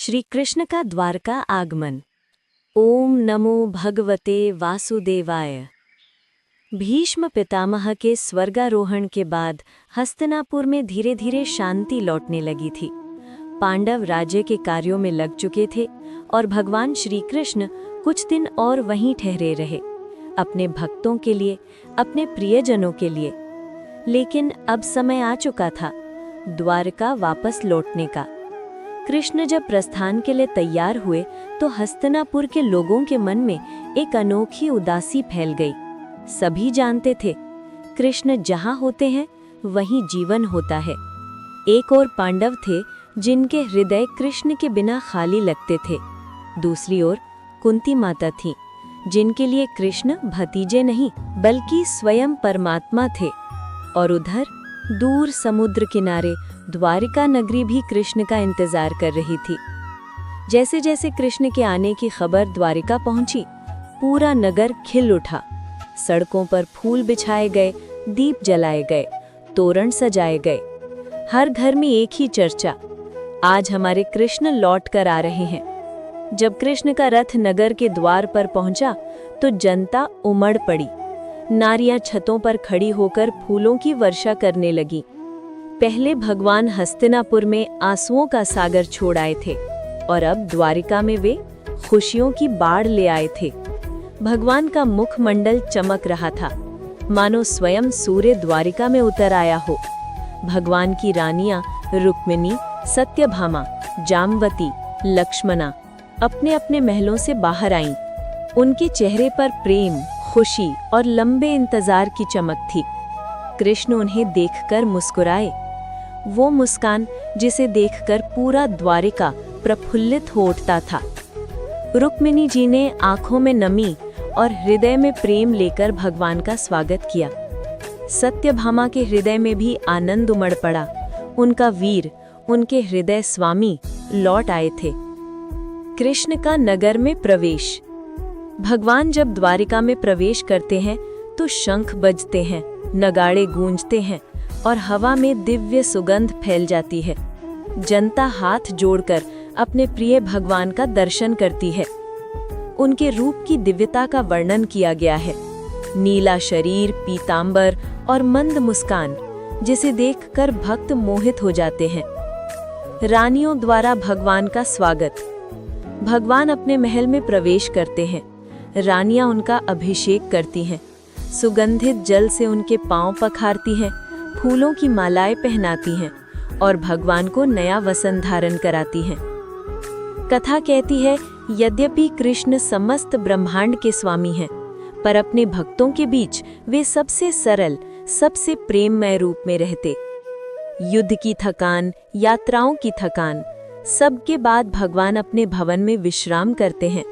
श्री कृष्ण का द्वारका आगमन। ओम नमो भगवते वासुदेवाय। भीष्म पितामह के स्वर्गारोहण के बाद हस्तिनापुर में धीरे धीरे शांति लौटने लगी थी। पांडव राज्य के कार्यों में लग चुके थे और भगवान श्री कृष्ण कुछ दिन और वहीं ठहरे रहे, अपने भक्तों के लिए, अपने प्रियजनों के लिए। लेकिन अब समय आ चुका था द्वारका वापस लौटने का। कृष्ण जब प्रस्थान के लिए तैयार हुए तो हस्तिनापुर के लोगों के मन में एक अनोखी उदासी फैल गई। सभी जानते थे कृष्ण जहाँ होते हैं वहीं जीवन होता है। एक और पांडव थे जिनके हृदय कृष्ण के बिना खाली लगते थे। दूसरी ओर कुंती माता थी जिनके लिए कृष्ण भतीजे नहीं बल्कि स्वयं परमात्मा थे। और उधर दूर समुद्र किनारे द्वारिका नगरी भी कृष्ण का इंतजार कर रही थी। जैसे जैसे कृष्ण के आने की खबर द्वारिका पहुंची, पूरा नगर खिल उठा। सड़कों पर फूल बिछाए गए, दीप जलाए गए, तोरण सजाए गए। हर घर में एक ही चर्चा, आज हमारे कृष्ण लौट कर आ रहे हैं। जब कृष्ण का रथ नगर के द्वार पर पहुंचा तो जनता उमड़ पड़ी। नारियां छतों पर खड़ी होकर फूलों की वर्षा करने लगी। पहले भगवान हस्तिनापुर में आंसुओं का सागर छोड़ आए थे और अब द्वारिका में वे खुशियों की बाढ़ ले आए थे। भगवान का मुखमंडल चमक रहा था, मानो स्वयं सूर्य द्वारिका में उतर आया हो। भगवान की रानियां रुक्मिणी, सत्यभामा, जामवती, लक्ष्मणा अपने अपने महलों से बाहर आईं। उनके चेहरे पर प्रेम, खुशी और लंबे इंतजार की चमक थी। कृष्ण उन्हें देखकर मुस्कुराए, वो मुस्कान जिसे देखकर पूरा द्वारिका प्रफुल्लित हो उठता था। रुक्मिणी जी ने आंखों में नमी और हृदय में प्रेम लेकर भगवान का स्वागत किया। सत्यभामा के हृदय में भी आनंद उमड़ पड़ा। उनका वीर, उनके हृदय स्वामी लौट आए थे। कृष्ण का नगर में प्रवेश। भगवान जब द्वारिका में प्रवेश करते हैं तो शंख बजते हैं, नगाड़े गूंजते हैं और हवा में दिव्य सुगंध फैल जाती है। जनता हाथ जोड़कर अपने प्रिय भगवान का दर्शन करती है। उनके रूप की दिव्यता का वर्णन किया गया है। नीला शरीर, पीतांबर और मंद मुस्कान जिसे देखकर भक्त मोहित हो जाते हैं। रानियों द्वारा भगवान का स्वागत। भगवान अपने महल में प्रवेश करते हैं। रानियां उनका अभिषेक करती हैं, सुगंधित जल से उनके पांव पखारती हैं, फूलों की मालाएं पहनाती हैं और भगवान को नया वसन धारण कराती हैं। कथा कहती है, यद्यपि कृष्ण समस्त ब्रह्मांड के स्वामी हैं, पर अपने भक्तों के बीच वे सबसे सरल, सबसे प्रेममय रूप में रहते। युद्ध की थकान, यात्राओं की थकान, सबके बाद भगवान अपने भवन में विश्राम करते हैं।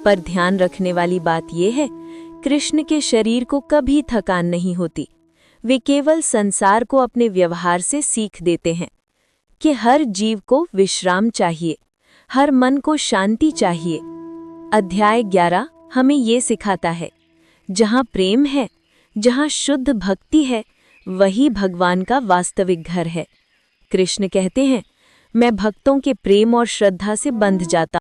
पर ध्यान रखने वाली बात यह है, कृष्ण के शरीर को कभी थकान नहीं होती। वे केवल संसार को अपने व्यवहार से सीख देते हैं कि हर जीव को विश्राम चाहिए, हर मन को शांति चाहिए। अध्याय 11 हमें ये सिखाता है, जहाँ प्रेम है, जहाँ शुद्ध भक्ति है, वही भगवान का वास्तविक घर है। कृष्ण कहते हैं, मैं भक्तों के प्रेम और श्रद्धा से बंध जाता